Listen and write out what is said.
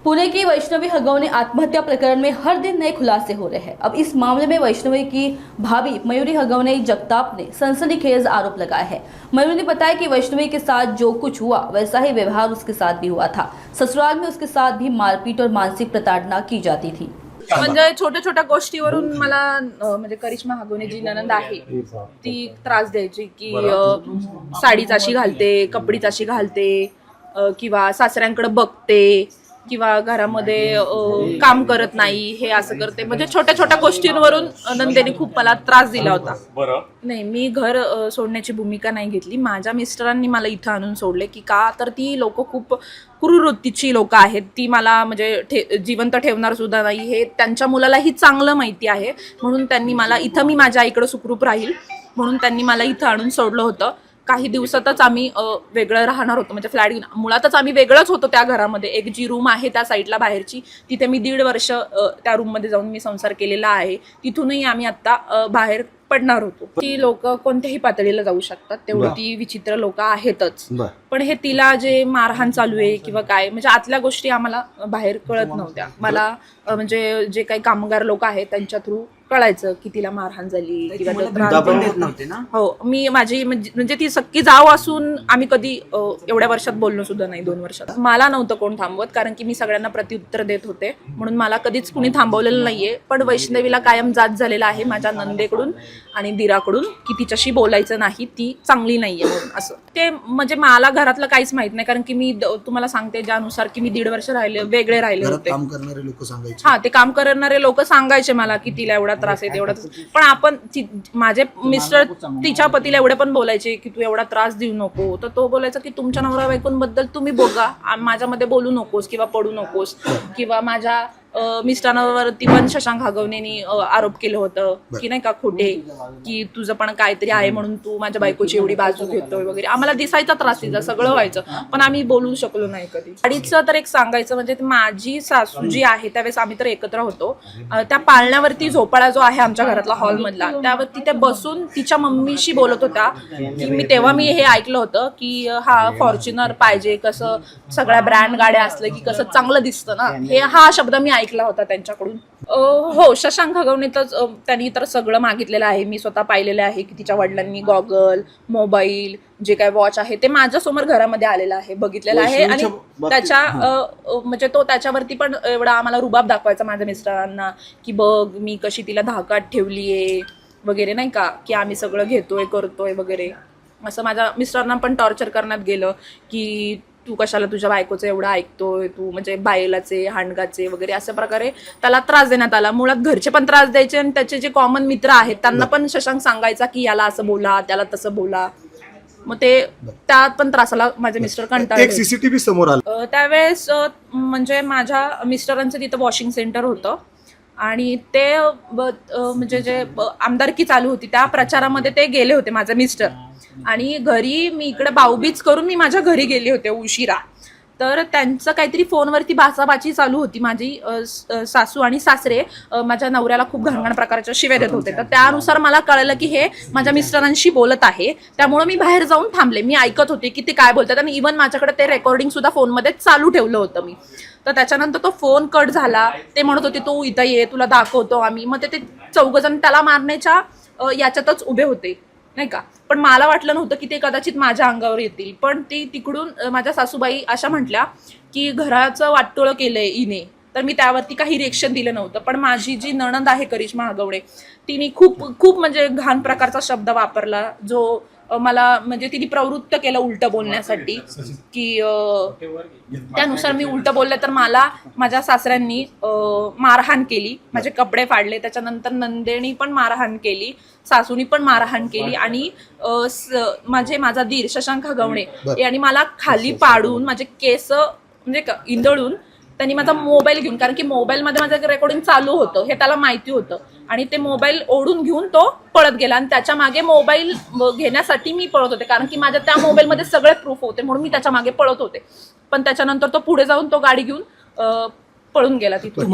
पुणे की वैष्णवी हगवने आत्महत्या प्रकरण में हर दिन नए खुलासे हो रहे हैं। अब इस मामले में वैष्णवी की भाभी मयूरी हगवने जगताप ने सनसनीखेज आरोप लगाया है। मयूरी ने बताया कि वैष्णवी के साथ जो कुछ हुआ वैसा ही व्यवहार उसके साथ भी हुआ था। ससुराल में उसके साथ भी मारपीट और मानसिक प्रताड़ना की जाती थी। म्हणजे छोट्या छोट्या गोष्टीवरून मला म्हणजे करिश्मा हगवणे जी ननंद आहे ती त्रास द्यायची की साडीच अशी घालते, कपडीच अशी घालते किंवा सासऱ्यांकडे बघते किंवा घरामध्ये काम करत नाही, हे असं करते. म्हणजे छोट्या छोट्या गोष्टींवरून नंदेने खूप मला त्रास दिला होता. नाही, मी घर सोडण्याची भूमिका नाही घेतली. माझ्या मिस्टरांनी मला इथं आणून सोडले की का तर ती लोक खूप क्रूरवृत्तीची लोक आहेत. ती मला म्हणजे जिवंत ठेवणार सुद्धा नाही, हे त्यांच्या मुलालाही चांगलं माहिती आहे. म्हणून त्यांनी मला इथं मी माझ्या आईकडे सुखरूप राहील म्हणून त्यांनी मला इथं आणून सोडलं होतं. काही दिवसातच आम्ही वेगळं राहणार होतो, म्हणजे फ्लॅट मुळातच आम्ही वेगळंच होतो त्या घरामध्ये. एक जी रूम आहे त्या साईडला बाहेरची, तिथे मी 1.5 वर्ष त्या रूममध्ये जाऊन मी संसार केलेला आहे. तिथूनही आम्ही आत्ता बाहेर पडणार होतो. ती लोक कोणत्याही पातळीला जाऊ शकतात, तेवढी ती विचित्र लोक आहेतच. पण हे तिला जे मारहाण चालू आहे किंवा काय, म्हणजे आतल्या गोष्टी आम्हाला बाहेर कळत नव्हत्या. मला म्हणजे जे काही कामगार लोक आहेत त्यांच्या थ्रू कळायचं की तिला मारहाण झाली किंवा हो. मी माझी म्हणजे ती सक्की जाव असून आम्ही कधी एवढ्या वर्षात बोललो सुद्धा नाही. 2 वर्षात मला नव्हतं कोण थांबवत, कारण की मी सगळ्यांना प्रत्युत्तर देत होते. म्हणून मला कधीच कुणी थांबवलेलं नाहीये. पण वैष्णवीला कायम जाच झालेला आहे माझ्या नंदेकडून आणि दिराकडून की तिच्याशी बोलायचं नाही, ती चांगली नाहीये म्हणून. असं ते म्हणजे मला घरातलं काहीच माहित नाही, कारण की मी तुम्हाला सांगते ज्यानुसार की मी 1.5 वर्ष वेगळे राहिले होते. हा, ते काम करणारे लोक सांगायचे मला की तिला एवढा त्रास आहे तेवढा. पण आपण माझे मिस्टर तिच्या पतीला एवढे पण बोलायचे की तू एवढा त्रास देऊ नको. तर तो बोलायचा की तुमच्या नवरा बायकोंबद्दल तुम्ही बघा, माझ्यामध्ये बोलू नकोस किंवा पडू नकोस. किंवा माझ्या मिस्टरांवरती पण शशांक हगवणेंनी आरोप केलं होतं की नाही का खोटे, की तुझं पण काहीतरी आहे म्हणून तू माझ्या बायकोची एवढी बाजू घेतोय वगैरे. आम्हाला दिसायचा त्रास तिचा, सगळं व्हायचं, पण आम्ही बोलू शकलो नाही कधी. गाडीचं तर एक सांगायचं म्हणजे माझी सासू जी आहे त्यावेळेस आम्ही तर एकत्र होतो. त्या पाळण्यावरती झोपाळा जो आहे आमच्या घरातला हॉलमधला, त्यावरती त्या बसून तिच्या मम्मीशी बोलत होत्या की तेव्हा मी हे ऐकलं होतं की हा फॉर्च्युनर पाहिजे, कसं सगळ्या ब्रँड गाड्या असल्या की कसं चांगलं दिसतं ना, हे हा शब्द मी ऐकला होता त्यांच्याकडून. हो, शशांक हगवणेतच त्यांनी तर सगळं मागितलेलं आहे. मी स्वतः पाहिलेलं आहे की तिच्या वडिलांनी गॉगल, मोबाईल, जे काय वॉच आहे ते माझ्यासमोर घरामध्ये आलेलं आहे, बघितलेलं आहे. आणि त्याच्या म्हणजे तो त्याच्यावरती पण एवढा आम्हाला रुबाब दाखवायचा माझ्या मिस्टरांना की बघ मी कशी तिला धाकात ठेवलीये वगैरे, नाही का, की आम्ही सगळं घेतोय करतोय वगैरे. असं माझ्या मिस्टरांना पण टॉर्चर करण्यात गेलं की तू कशाला तुझ्या बायकोचं एवढं ऐकतोय, तू म्हणजे बायलाचे हांडगाचे वगैरे, अशा प्रकारे त्याला त्रास देण्यात आला. मुळात घरचे पण त्रास द्यायचे आणि त्याचे जे कॉमन मित्र आहेत त्यांना पण शशांक सांगायचा की याला असं बोला, त्याला तसं बोला. मग ते त्यात पण त्रासाला माझे मिस्टर कंटाळले. सीसीटीव्ही समोर आला त्यावेळेस म्हणजे माझ्या मिस्टरांचं तिथं वॉशिंग सेंटर होतं आणि ते म्हणजे जे आमदारकी चालू होती त्या प्रचारामध्ये ते गेले होते माझे मिस्टर. आणि घरी मी इकडे भाऊबीज करून मी माझ्या घरी गेले होते उशिरा. तर त्यांचं काहीतरी फोनवरती बाचाबाची चालू होती. माझी सासू आणि सासरे माझ्या नवऱ्याला खूप घाणघाण प्रकारच्या शिव्या देत होते. तर त्यानुसार मला कळलं की हे माझ्या मिस्टरांशी बोलत आहे. त्यामुळे मी बाहेर जाऊन थांबले. मी ऐकत होते की ते काय बोलतात आणि इव्हन माझ्याकडे ते रेकॉर्डिंग सुद्धा फोनमध्ये चालू ठेवलं होतं मी. तर त्याच्यानंतर तो फोन कट झाला. ते म्हणत होते तू इथं ये, तुला दाखवतो आम्ही. मग ते 4 जण त्याला मारण्याच्या याच्यातच उभे होते, नाही का. पण मला वाटलं नव्हतं की ते कदाचित माझ्या अंगावर येतील. पण ती तिकडून माझ्या सासूबाई अशा म्हटल्या की घराचं वाटोळं केलंय हिने. तर मी त्यावरती काही रिएक्शन दिलं नव्हतं. पण माझी जी नणंद आहे करिश्मा हगवणे, तिने खूप खूप म्हणजे घाण प्रकारचा शब्द वापरला, जो मला म्हणजे तिने प्रवृत्त केलं उलटं बोलण्यासाठी की त्यानुसार मी उलटं बोलले. तर मला माझ्या सासऱ्यांनी मारहाण केली, माझे कपडे फाडले. त्याच्यानंतर नंदेनी पण मारहाण केली, सासूनी पण मारहाण केली. आणि माझा दीर शशांक हगवणे आणि मला खाली पाडून माझे केस म्हणजे इंदळून त्यांनी माझा मोबाईल घेऊन, कारण की मोबाईलमध्ये माझं रेकॉर्डिंग चालू होतं हे त्याला माहिती होतं, आणि ते मोबाईल ओढून घेऊन तो पळत गेला. आणि त्याच्या मागे मोबाईल घेण्यासाठी मी पळत होते, कारण की माझ्या त्या मोबाईलमध्ये सगळे प्रूफ होते, म्हणून मी त्याच्या मागे पळत होते. पण त्याच्यानंतर तो पुढे जाऊन तो गाडी घेऊन पळून गेला तिथून.